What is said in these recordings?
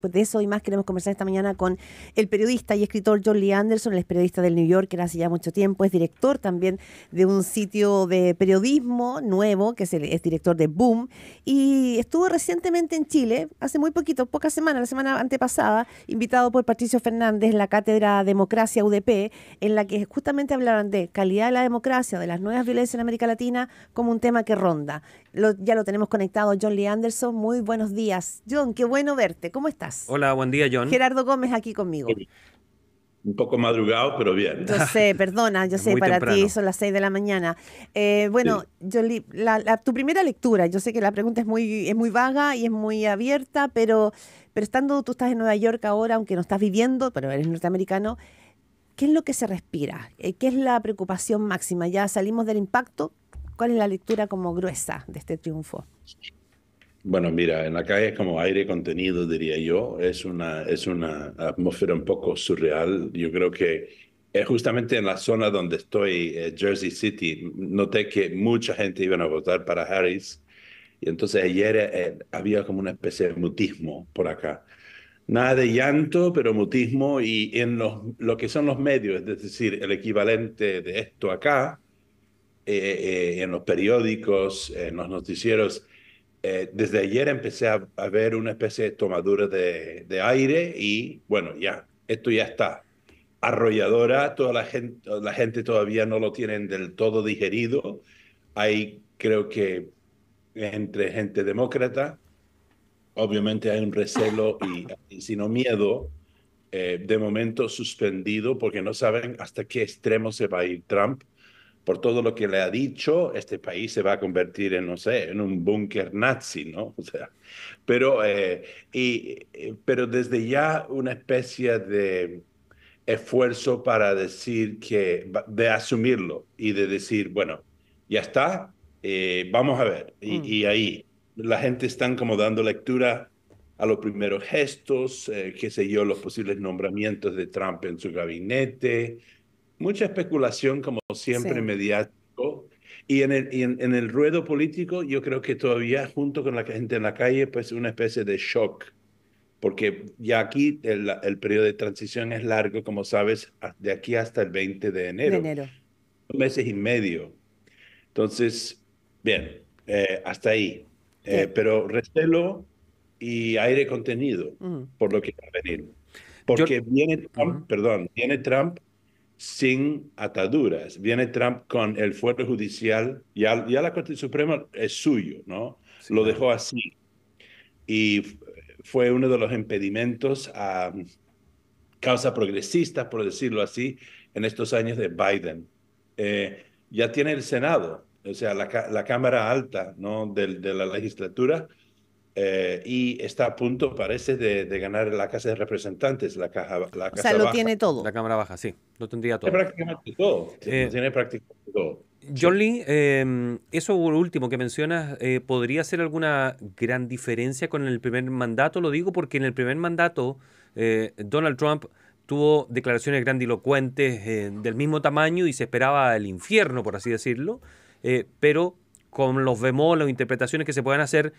Pues de eso y más queremos conversar esta mañana con el periodista y escritor John Lee Anderson. Él es periodista del New Yorker hace ya mucho tiempo, es director también de un sitio de periodismo nuevo, que es director de Boom, y estuvo recientemente en Chile, hace muy poquito, pocas semanas, la semana antepasada, invitado por Patricio Fernández en la cátedra Democracia UDP, en la que justamente hablaban de calidad de la democracia, de las nuevas violencias en América Latina, como un tema que ronda. Ya lo tenemos conectado, John Lee Anderson. Muy buenos días. John, qué bueno verte. ¿Cómo estás? Hola, buen día, John. Gerardo Gómez aquí conmigo. Un poco madrugado, pero bien. Yo sé, perdona, yo Es sé, muy para ti temprano. son las 6 de la mañana. Bueno, Sí. John Lee, tu primera lectura, yo sé que la pregunta es muy vaga y es muy abierta, pero estando tú estás en Nueva York ahora, aunque no estás viviendo, pero eres norteamericano, ¿qué es lo que se respira? ¿Qué es la preocupación máxima? ¿Ya salimos del impacto? ¿Cuál es la lectura como gruesa de este triunfo? Bueno, mira, en la calle es como aire contenido, diría yo. Es una atmósfera un poco surreal. Yo creo que justamente en la zona donde estoy, Jersey City, noté que mucha gente iba a votar para Harris. Y entonces ayer había como una especie de mutismo por acá. Nada de llanto, pero mutismo y en lo que son los medios, es decir, el equivalente de esto acá, en los periódicos, en los noticieros. Desde ayer empecé a ver una especie de tomadura de aire y bueno, ya, esto ya está. Arrolladora, toda la gente todavía no lo tienen del todo digerido. Hay, creo que entre gente demócrata, obviamente hay un recelo y sino miedo, de momento suspendido porque no saben hasta qué extremo se va a ir Trump. Por todo lo que le ha dicho, este país se va a convertir en, no sé, en un búnker nazi, ¿no? O sea, pero, pero desde ya una especie de esfuerzo para decir que, de asumirlo y de decir, bueno, ya está, vamos a ver. Mm. Y ahí la gente están como dando lectura a los primeros gestos, qué sé yo, los posibles nombramientos de Trump en su gabinete, mucha especulación como siempre Sí. mediático. Y en el ruedo político yo creo que todavía junto con la gente en la calle pues una especie de shock porque ya aquí el periodo de transición es largo, como sabes, de aquí hasta el 20 de De enero, enero. 2 meses y medio. Entonces, bien, hasta ahí. ¿Qué? Pero recelo y aire contenido Mm. por lo que va a venir. Yo, Porque viene ujú, Trump, perdón, viene Trump sin ataduras. Viene Trump con el Fuero Judicial, ya la Corte Suprema es suyo, ¿no? sí, Lo claro. dejó así. Y fue uno de los impedimentos a causa progresista, por decirlo así, en estos años de Biden. Ya tiene el Senado, o sea, la Cámara Alta, ¿no? de la legislatura, y está a punto, parece, de ganar la Casa de Representantes, la O sea, Casa lo Baja. tiene todo. La cámara baja, sí, lo tendría Tiene todo. prácticamente todo, lo Eh, tiene prácticamente todo. John Sí. Lee, eso último que mencionas, ¿podría ser alguna gran diferencia con el primer mandato? Lo digo porque en el primer mandato Donald Trump tuvo declaraciones grandilocuentes del mismo tamaño y se esperaba el infierno, por así decirlo, pero con los bemoles o interpretaciones que se puedan hacer,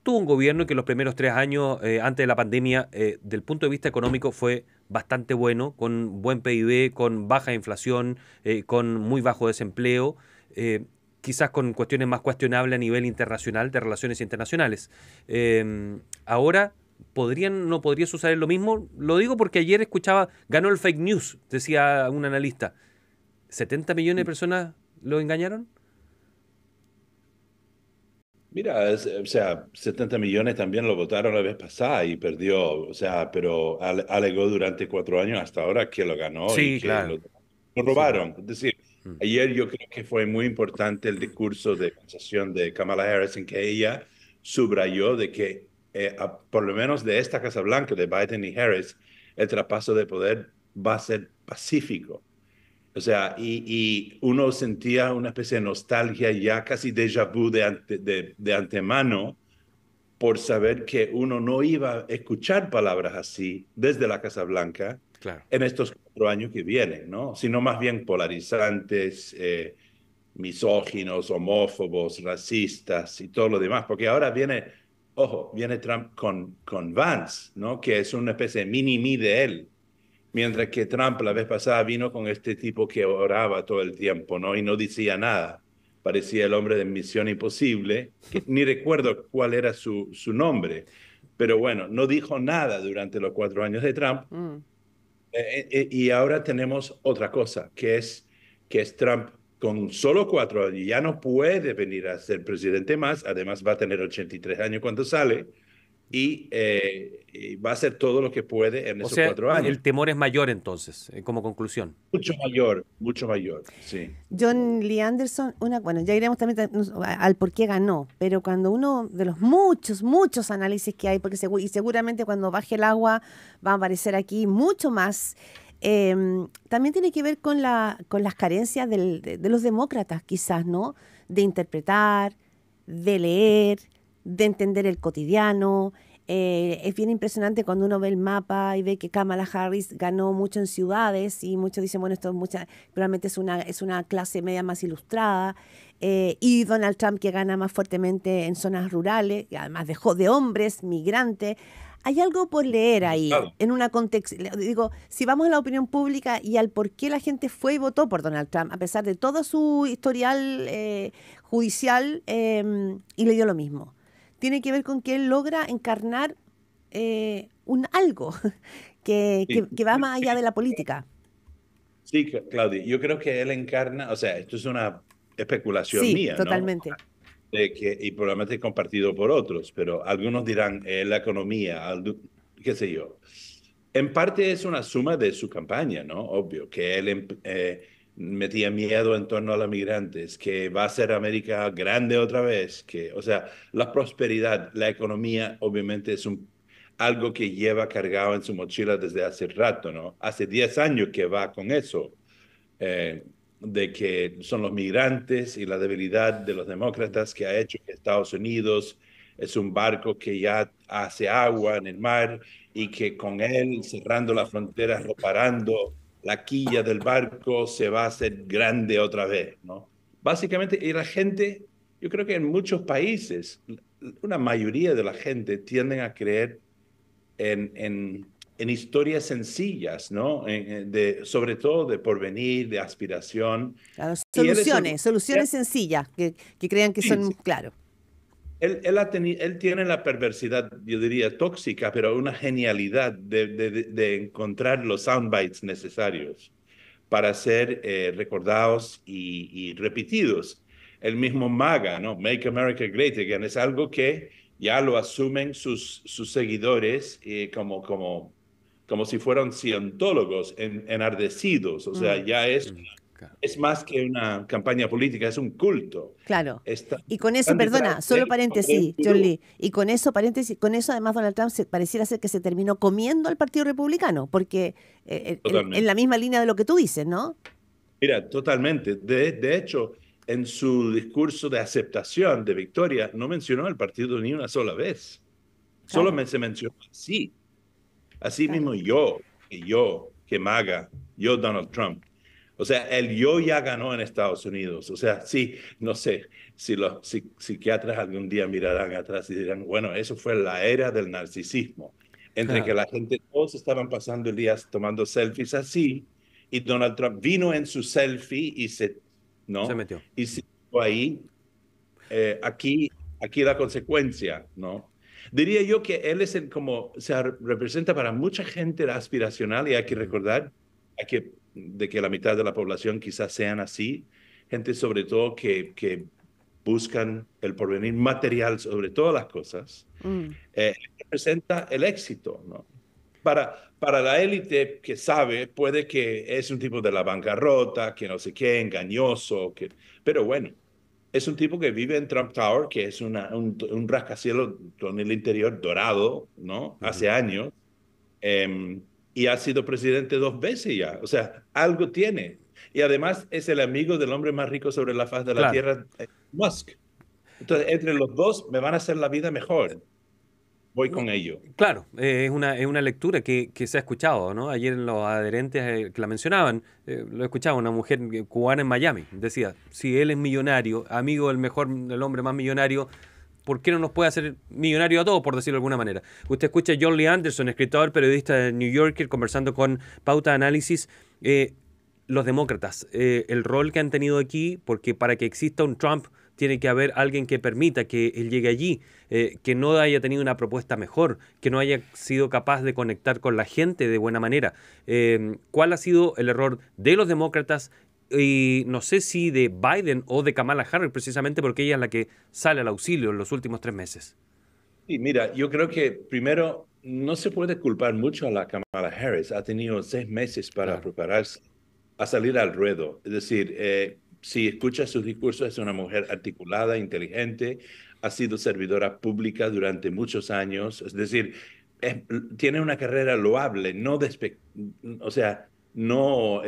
tuvo un gobierno que los primeros 3 años antes de la pandemia, del punto de vista económico, fue bastante bueno, con buen PIB, con baja inflación, con muy bajo desempleo, eh, quizás con cuestiones más cuestionables a nivel internacional, de relaciones internacionales. Ahora, ¿no podrías usar lo mismo? Lo digo porque ayer escuchaba, ganó el fake news, decía un analista. ¿70 millones de personas lo engañaron? Mira, o sea, 70 millones también lo votaron la vez pasada y perdió, o sea, pero alegó durante 4 años hasta ahora que lo ganó y Sí, que claro. lo Sí, pues. robaron. Es decir, Mm. ayer yo creo que fue muy importante el discurso de concesión de Kamala Harris en que ella subrayó de que, por lo menos de esta Casa Blanca, de Biden y Harris, el traspaso de poder va a ser pacífico. O sea, y uno sentía una especie de nostalgia, ya casi déjà vu de antemano, por saber que uno no iba a escuchar palabras así desde la Casa Blanca Claro. en estos 4 años que vienen, ¿no? Sino más bien polarizantes, misóginos, homófobos, racistas y todo lo demás, porque ahora viene Ojo, viene Trump con Vance, ¿no? Que es una especie de mini-me de él. Mientras que Trump la vez pasada vino con este tipo que oraba todo el tiempo, ¿no? Y no decía nada. Parecía el hombre de Misión Imposible, que ni recuerdo cuál era su nombre. Pero bueno, no dijo nada durante los 4 años de Trump. Mm. Y ahora tenemos otra cosa, que es Trump con solo 4 años. Ya no puede venir a ser presidente más. Además, va a tener 83 años cuando sale. Y va a hacer todo lo que puede en O esos sea, 4 años. el temor es mayor entonces, como conclusión. Mucho mayor, sí. John Lee Anderson, bueno, ya iremos también al por qué ganó, pero cuando uno de los muchos análisis que hay, porque y seguramente cuando baje el agua va a aparecer aquí mucho más, también tiene que ver con las carencias de los demócratas, quizás, ¿no? De interpretar, de leer, de entender el cotidiano. Es bien impresionante cuando uno ve el mapa y ve que Kamala Harris ganó mucho en ciudades y muchos dicen, bueno, esto probablemente es una clase media más ilustrada, y Donald Trump que gana más fuertemente en zonas rurales, y además dejó de hombres, migrantes. Hay algo por leer ahí, Claro. en una contexto. Digo, si vamos a la opinión pública y al por qué la gente fue y votó por Donald Trump, a pesar de todo su historial judicial, y le dio lo mismo. Tiene que ver con que él logra encarnar un algo que va más allá de la política. Sí, Claudia, yo creo que él encarna, o sea, esto es una especulación Sí, mía, ¿no? totalmente. Y probablemente compartido por otros, pero algunos dirán la economía, qué sé yo. En parte es una suma de su campaña, ¿no? Obvio, que él metía miedo en torno a los migrantes, que va a ser América grande otra vez, o sea, la prosperidad, la economía, obviamente es algo que lleva cargado en su mochila desde hace rato, ¿no? Hace 10 años que va con eso, eh, de que son los migrantes y la debilidad de los demócratas que ha hecho que Estados Unidos es un barco que ya hace agua en el mar y que con él cerrando las fronteras, reparando la quilla del barco, se va a hacer grande otra vez, ¿no? Básicamente, y la gente, yo creo que en muchos países, una mayoría de la gente tienden a creer en historias sencillas, ¿no? Sobre todo de porvenir, de aspiración. Claro, Y él es soluciones sencillas que crean que sí, son, sí. claro. Él tiene la perversidad, yo diría, tóxica, pero una genialidad de encontrar los soundbites necesarios para ser recordados y repetidos. El mismo MAGA, ¿no? Make America Great Again, es algo que ya lo asumen sus seguidores como si fueran cientólogos enardecidos. O sea, Mm, ya Claro. es más que una campaña política, es un culto. claro. Están Y con eso, detrás perdona, de solo él como de un paréntesis, John gurú. Lee, y con eso, paréntesis, con eso además Donald Trump pareciera ser que se terminó comiendo al Partido Republicano, porque en Totalmente. la misma línea de lo que tú dices, ¿no? Mira, totalmente. De hecho, en su discurso de aceptación de victoria, no mencionó al partido ni una sola vez. Solo Claro, se mencionó así. Así claro. mismo que MAGA, yo Donald Trump. O sea, el yo ya ganó en Estados Unidos. O sea, sí, no sé si los psiquiatras algún día mirarán atrás y dirán, bueno, eso fue la era del narcisismo, entre que Claro. la gente, todos estaban pasando el día tomando selfies así, y Donald Trump vino en su selfie Se ¿no? metió. Y se quedó ahí, aquí la consecuencia, ¿no? Diría yo que él es como se representa para mucha gente la aspiracional y hay que Ujú. recordar de que la mitad de la población quizás sean así, gente sobre todo que buscan el porvenir material sobre todas las cosas, Mm. representa el éxito, ¿no? Para la élite que sabe, puede que es un tipo de la bancarrota, que no sé qué, engañoso, pero bueno, es un tipo que vive en Trump Tower, que es un rascacielos con el interior dorado, ¿no? Ujú. Hace años, y ha sido presidente 2 veces ya, o sea, algo tiene. Y además es el amigo del hombre más rico sobre la faz de la Claro. Tierra, Musk. Entonces, entre los dos me van a hacer la vida mejor. Voy con ello. Claro, es una lectura que se ha escuchado, ¿no? Ayer en los adherentes que la mencionaban, lo escuchaba una mujer cubana en Miami. Decía, si él es millonario, amigo del hombre más millonario, ¿por qué no nos puede hacer millonario a todos, por decirlo de alguna manera? Usted escucha a John Lee Anderson, escritor, periodista de New Yorker, conversando con Pauta de Análisis. Los demócratas, el rol que han tenido aquí, porque para que exista un Trump tiene que haber alguien que permita que él llegue allí, que no haya tenido una propuesta mejor, que no haya sido capaz de conectar con la gente de buena manera. ¿Cuál ha sido el error de los demócratas? Y no sé si de Biden o de Kamala Harris, precisamente porque ella es la que sale al auxilio en los últimos 3 meses. Sí, mira, yo creo que primero no se puede culpar mucho a la Kamala Harris. Ha tenido 6 meses para Claro. prepararse a salir al ruedo. Es decir, si escuchas sus discursos, es una mujer articulada, inteligente, ha sido servidora pública durante muchos años. Es decir, es- tiene una carrera loable, o sea, no,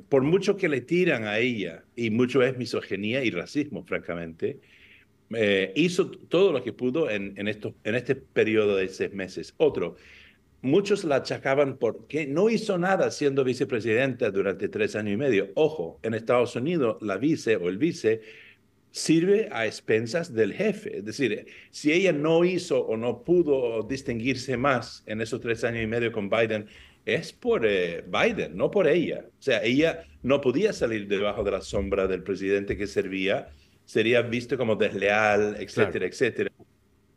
por mucho que le tiran a ella, y mucho es misoginia y racismo, francamente, hizo todo lo que pudo en este periodo de 6 meses. Otro, muchos la achacaban porque no hizo nada siendo vicepresidenta durante 3 años y medio. Ojo, en Estados Unidos la vice o el vice sirve a expensas del jefe. Es decir, si ella no hizo o no pudo distinguirse más en esos 3 años y medio con Biden, es por Biden, no por ella. O sea, ella no podía salir debajo de la sombra del presidente que servía, sería visto como desleal, Claro. etcétera, etcétera.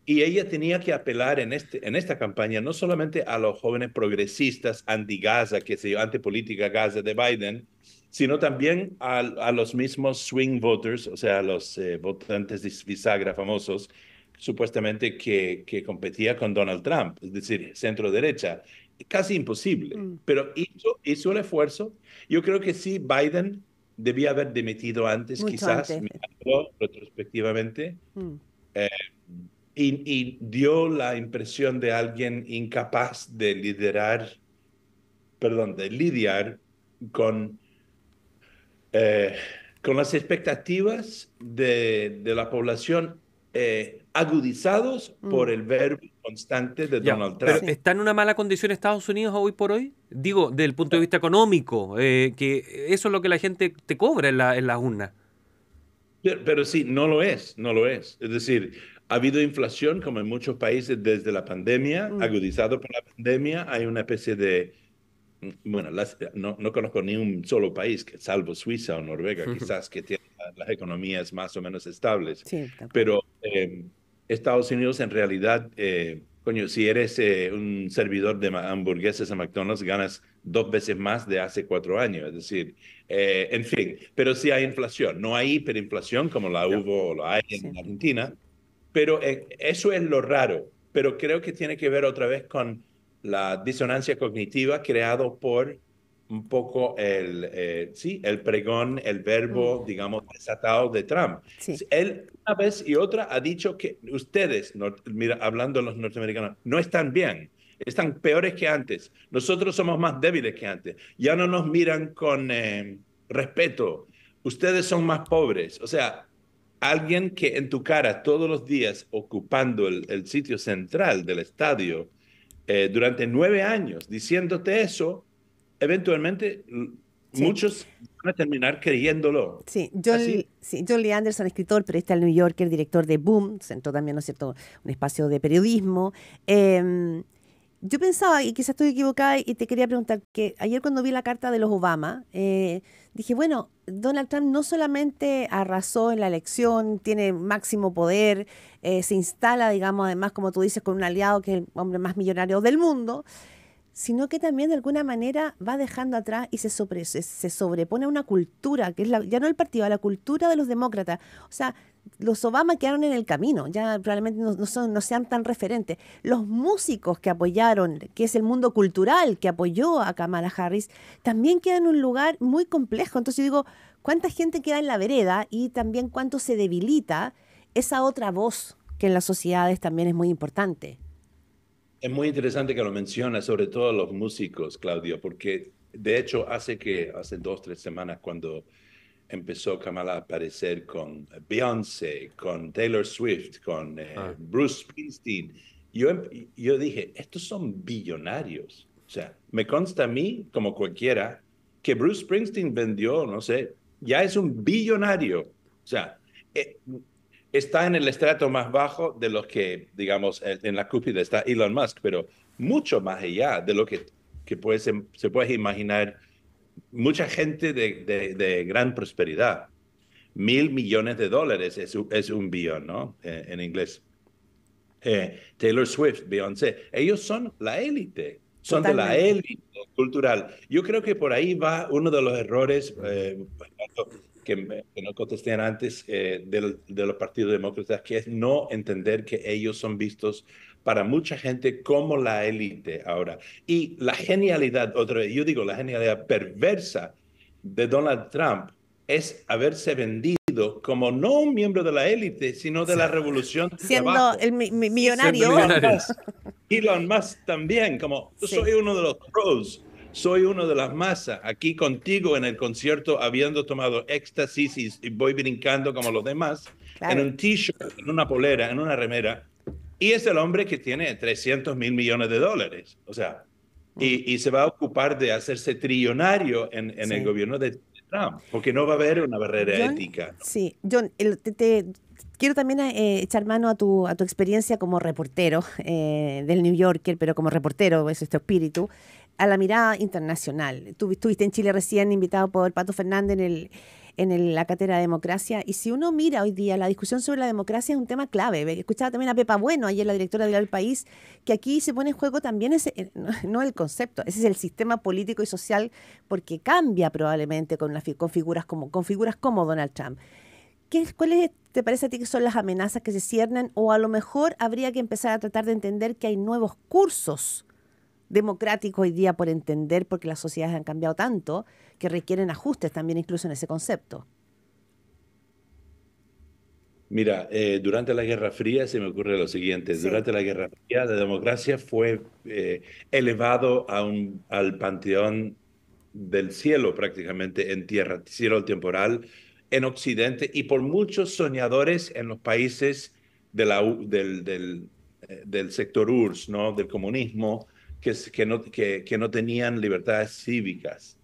Y ella tenía que apelar en esta campaña no solamente a los jóvenes progresistas anti-Gaza, que se anti-política Gaza de Biden, sino también a los mismos swing voters, o sea, a los votantes de bisagra famosos, supuestamente que competía con Donald Trump, es decir, centro derecha. Casi imposible, Mm, pero hizo el esfuerzo. Yo creo que sí, Biden debía haber dimitido antes, mucho quizás, antes. mirándolo retrospectivamente, Mm, eh, y dio la impresión de alguien incapaz de liderar, perdón, de lidiar con, eh, con las expectativas de la población agudizados por mm, el verbo constante de Ya, Donald pero Trump. sí. ¿está en una mala condición Estados Unidos hoy por hoy? Digo, desde el punto de vista económico, que eso es lo que la gente te cobra en la urna. Pero sí, no lo es, no lo es. Es decir, ha habido inflación como en muchos países desde la pandemia, Mm, agudizado por la pandemia. Hay una especie de, bueno, no conozco ni un solo país, salvo Suiza o Noruega, quizás, que tiene las economías más o menos estables. sí, tal cual. Pero Estados Unidos en realidad, coño, si eres un servidor de hamburguesas a McDonald's, ganas 2 veces más de hace 4 años. Es decir, en fin, pero sí hay inflación. No hay hiperinflación como la Ya. hubo o la hay Sí. en Argentina, pero eso es lo raro. Pero creo que tiene que ver otra vez con la disonancia cognitiva creado por un poco sí, el pregón, el Mm, verbo, digamos, desatado de Trump. sí. Él una vez y otra ha dicho que ustedes, mira, hablando de los norteamericanos, no están bien, están peores que antes. Nosotros somos más débiles que antes. Ya no nos miran con respeto. Ustedes son más pobres. O sea, alguien que en tu cara todos los días ocupando el sitio central del estadio durante 9 años diciéndote eso, eventualmente Sí. muchos van a terminar creyéndolo. Sí, Así. John Lee Anderson, escritor, periodista del New Yorker, director de Boom, centró también, ¿no es cierto?, un espacio de periodismo. Yo pensaba, y quizás estoy equivocada, y te quería preguntar, que ayer cuando vi la carta de los Obama, dije, bueno, Donald Trump no solamente arrasó en la elección, tiene máximo poder, se instala, digamos, además, como tú dices, con un aliado que es el hombre más millonario del mundo, sino que también de alguna manera va dejando atrás y se sobrepone a una cultura, que es ya no el partido, a la cultura de los demócratas. O sea, los Obama quedaron en el camino, ya probablemente no sean tan referentes. Los músicos que apoyaron, que es el mundo cultural que apoyó a Kamala Harris, también quedan en un lugar muy complejo. Entonces yo digo, ¿cuánta gente queda en la vereda y también cuánto se debilita esa otra voz que en las sociedades también es muy importante? Es muy interesante que lo mencionas, sobre todo los músicos, Claudio, porque de hecho hace 2, 3 semanas cuando empezó Kamala a aparecer con Beyoncé, con Taylor Swift, con Ah. Bruce Springsteen, yo, yo dije, estos son billonarios. O sea, me consta a mí, como cualquiera, que Bruce Springsteen vendió, no sé, ya es un billonario. O sea, eh, está en el estrato más bajo de los que, digamos, en la cúspide está Elon Musk, pero mucho más allá de lo que se puede imaginar mucha gente de gran prosperidad. 1.000 millones de dólares es un billón, ¿no? En inglés. Taylor Swift, Beyoncé, ellos son la élite, son de la Totalmente. élite cultural. Yo creo que por ahí va uno de los errores que no contesté antes de los partidos demócratas, que es no entender que ellos son vistos para mucha gente como la élite ahora. Y la genialidad, otra vez, yo digo la genialidad perversa de Donald Trump es haberse vendido como no un miembro de la élite, sino de la revolución de Siendo abajo. el Siendo millonario. millonario. Elon Musk también, como yo Sí, soy uno de los pros, soy uno de las masas, aquí contigo en el concierto, habiendo tomado éxtasis y voy brincando como los demás, en claro. un t-shirt, en una polera, en una remera, y es el hombre que tiene 300.000 millones de dólares, o sea, Mm, y se va a ocupar de hacerse trillonario en el sí. gobierno de Trump, porque no va a haber una barrera John, ética. sí, John, quiero también echar mano a tu experiencia como reportero del New Yorker, pero como reportero, es este espíritu, a la mirada internacional. Tú estuviste en Chile recién invitado por Pato Fernández la cátedra de democracia, y si uno mira hoy día la discusión sobre la democracia es un tema clave. Escuchaba también a Pepa Bueno, ayer la directora de El País, que aquí se pone en juego también no el concepto, ese es el sistema político y social, porque cambia probablemente con figuras como Donald Trump. ¿Cuáles te parece a ti que son las amenazas que se ciernen? O a lo mejor habría que empezar a tratar de entender que hay nuevos cursos democráticos hoy día por entender, porque las sociedades han cambiado tanto que requieren ajustes también incluso en ese concepto. Mira, durante la Guerra Fría se me ocurre lo siguiente. Sí. Durante la Guerra Fría la democracia fue elevado al panteón del cielo prácticamente en tierra, cielo temporal en Occidente y por muchos soñadores en los países del sector URSS, ¿no? Del comunismo, que no tenían libertades cívicas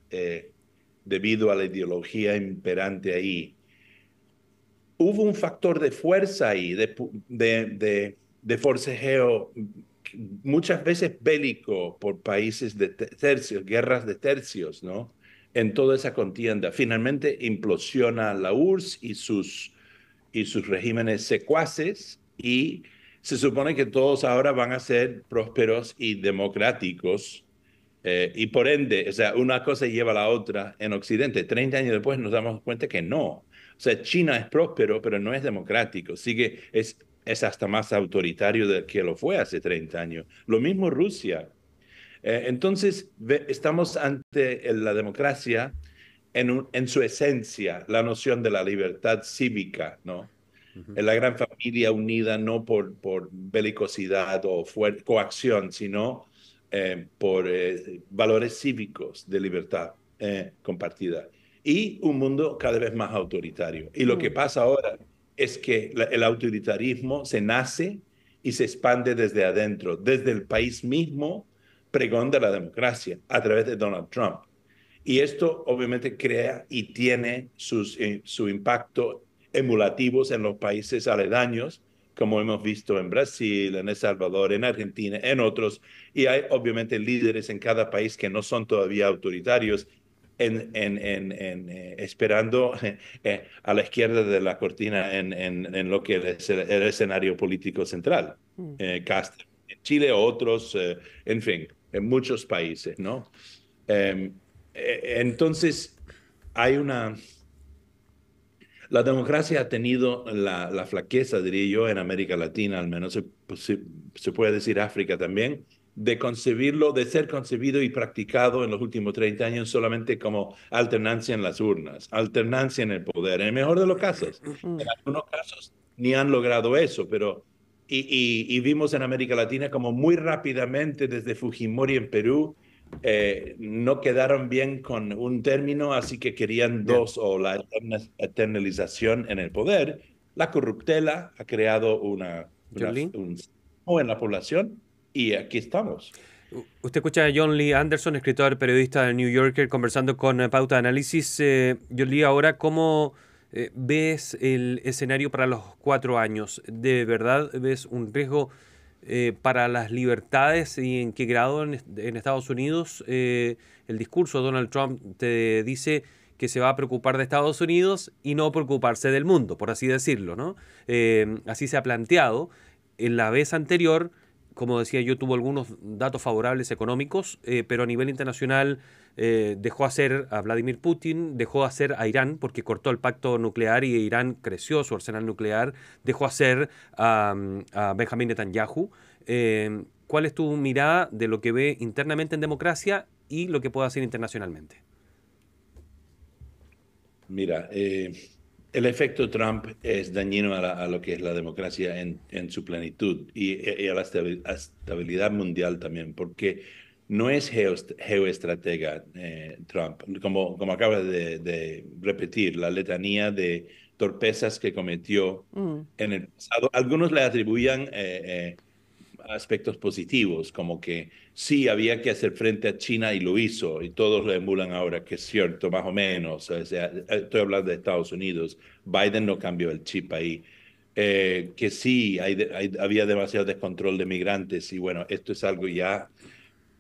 debido a la ideología imperante ahí. Hubo un factor de fuerza ahí, de forcejeo, muchas veces bélico por países de tercios, guerras de tercios, ¿no? En toda esa contienda. Finalmente implosiona la URSS y sus regímenes secuaces y se supone que todos ahora van a ser prósperos y democráticos y por ende, o sea, una cosa lleva a la otra en Occidente. 30 años después nos damos cuenta que no. O sea, China es próspero, pero no es democrático. Es hasta más autoritario de que lo fue hace 30 años. Lo mismo Rusia. Entonces, estamos ante la democracia en su esencia, la noción de la libertad cívica, ¿no? Ujú. En la gran familia unida no por belicosidad o coacción, sino por valores cívicos de libertad compartida. Y un mundo cada vez más autoritario. Y lo que Mm, pasa ahora es que el autoritarismo se nace y se expande desde adentro, desde el país mismo, pregón de la democracia, a través de Donald Trump. Y esto obviamente crea y tiene su impacto emulativos en los países aledaños, como hemos visto en Brasil, en El Salvador, en Argentina, en otros. Y hay obviamente líderes en cada país que no son todavía autoritarios, esperando a la izquierda de la cortina en lo que es el escenario político central. mm. Castro en Chile, otros, en fin, en muchos países, ¿no? Eh, entonces, hay una... La democracia ha tenido la flaqueza, diría yo, en América Latina, al menos se puede decir África también, de concebirlo, de ser concebido y practicado en los últimos 30 años solamente como alternancia en las urnas, alternancia en el poder, en el mejor de los casos. En Mm. algunos casos ni han logrado eso, pero y vimos en América Latina como muy rápidamente desde Fujimori en Perú no quedaron bien con un término, así que querían Ya. dos o la eternalización en el poder. La corruptela ha creado John Lee. un en la población y aquí estamos. Usted escucha a John Lee Anderson, escritor, periodista del New Yorker, conversando con Pauta de Análisis. John Lee, ahora, ¿cómo ves el escenario para los 4 años? ¿De verdad ves un riesgo para las libertades y en qué grado en Estados Unidos? El discurso de Donald Trump te dice que se va a preocupar de Estados Unidos y no preocuparse del mundo, por así decirlo, ¿no? Así se ha planteado. En la vez anterior, como decía yo, tuvo algunos datos favorables económicos, pero a nivel internacional dejó hacer a Vladimir Putin, dejó hacer a Irán, porque cortó el pacto nuclear y Irán creció su arsenal nuclear, dejó hacer a Benjamín Netanyahu. ¿Cuál es tu mirada de lo que ve internamente en democracia y lo que puede hacer internacionalmente? Mira, el efecto Trump es dañino a lo que es la democracia en su plenitud y a la estabilidad mundial también, porque no es geoestratega Trump, como acaba de repetir, la letanía de torpezas que cometió en el pasado. Algunos le atribuían aspectos positivos, como que sí había que hacer frente a China y lo hizo, y todos lo emulan ahora, que es cierto, más o menos. O sea, estoy hablando de Estados Unidos. Biden no cambió el chip ahí. Que sí, había demasiado descontrol de migrantes, y bueno, esto es algo ya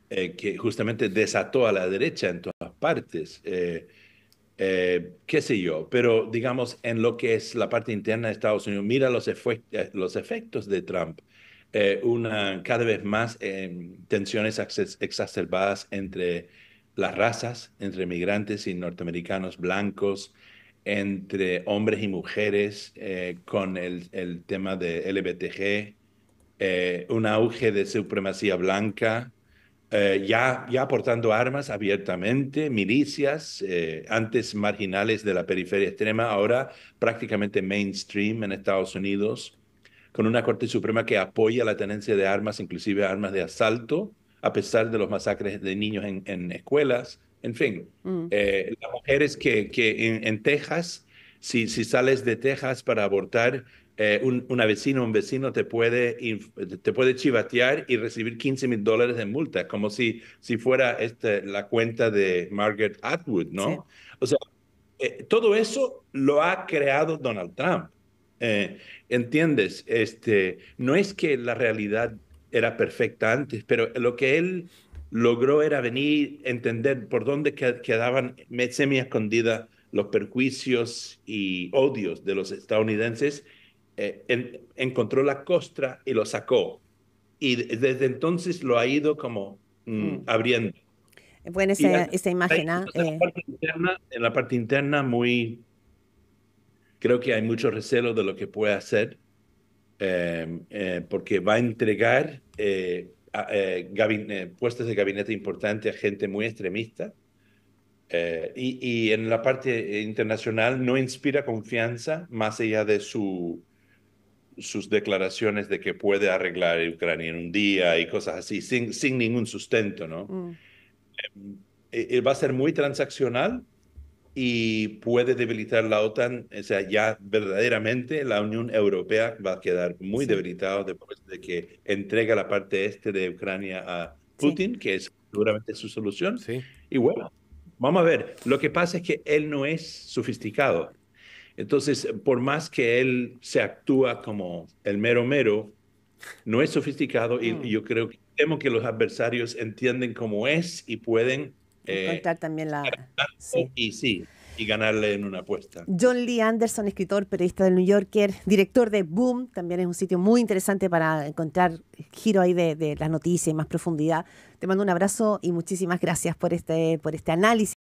que justamente desató a la derecha en todas partes. Qué sé yo, pero digamos en lo que es la parte interna de Estados Unidos, mira los efectos de Trump. Cada vez más tensiones exacerbadas entre las razas, entre migrantes y norteamericanos blancos, entre hombres y mujeres, con el tema de LGBTG, un auge de supremacía blanca, ya aportando armas abiertamente, milicias, antes marginales de la periferia extrema, ahora prácticamente mainstream en Estados Unidos, con una Corte Suprema que apoya la tenencia de armas, inclusive armas de asalto, a pesar de los masacres de niños en escuelas. En fin, las mujeres que en Texas, si sales de Texas para abortar, un vecino te puede chivatear y recibir $15,000 de multa, como si fuera la cuenta de Margaret Atwood, Sí. ¿no? O sea, todo eso lo ha creado Donald Trump. ¿Entiendes? No es que la realidad era perfecta antes, pero lo que él logró era venir, entender por dónde quedaban semi escondidas los perjuicios y odios de los estadounidenses. Encontró la costra y lo sacó. Y desde entonces lo ha ido como Mm. abriendo. Bueno, Y esa imagen, ¿ah? en la parte interna, creo que hay mucho recelo de lo que puede hacer, porque va a entregar puestos de gabinete importantes a gente muy extremista. Y en la parte internacional no inspira confianza más allá de sus declaraciones de que puede arreglar Ucrania en un día y cosas así, sin ningún sustento, ¿no? Mm. Va a ser muy transaccional y puede debilitar la OTAN. O sea, ya verdaderamente la Unión Europea va a quedar muy Sí, debilitada después de que entrega la parte este de Ucrania a sí. Putin, que es seguramente su solución. Sí. Y bueno, vamos a ver. Lo que pasa es que él no es sofisticado. Entonces, por más que él se actúa como el mero mero, no es sofisticado, y Mm. yo temo que los adversarios entienden cómo es y pueden Encontrar también la... Sí. y sí, y ganarle en una apuesta. John Lee Anderson, escritor, periodista del New Yorker, director de Boom, también es un sitio muy interesante para encontrar giro ahí de las noticias y más profundidad. Te mando un abrazo y muchísimas gracias por este análisis.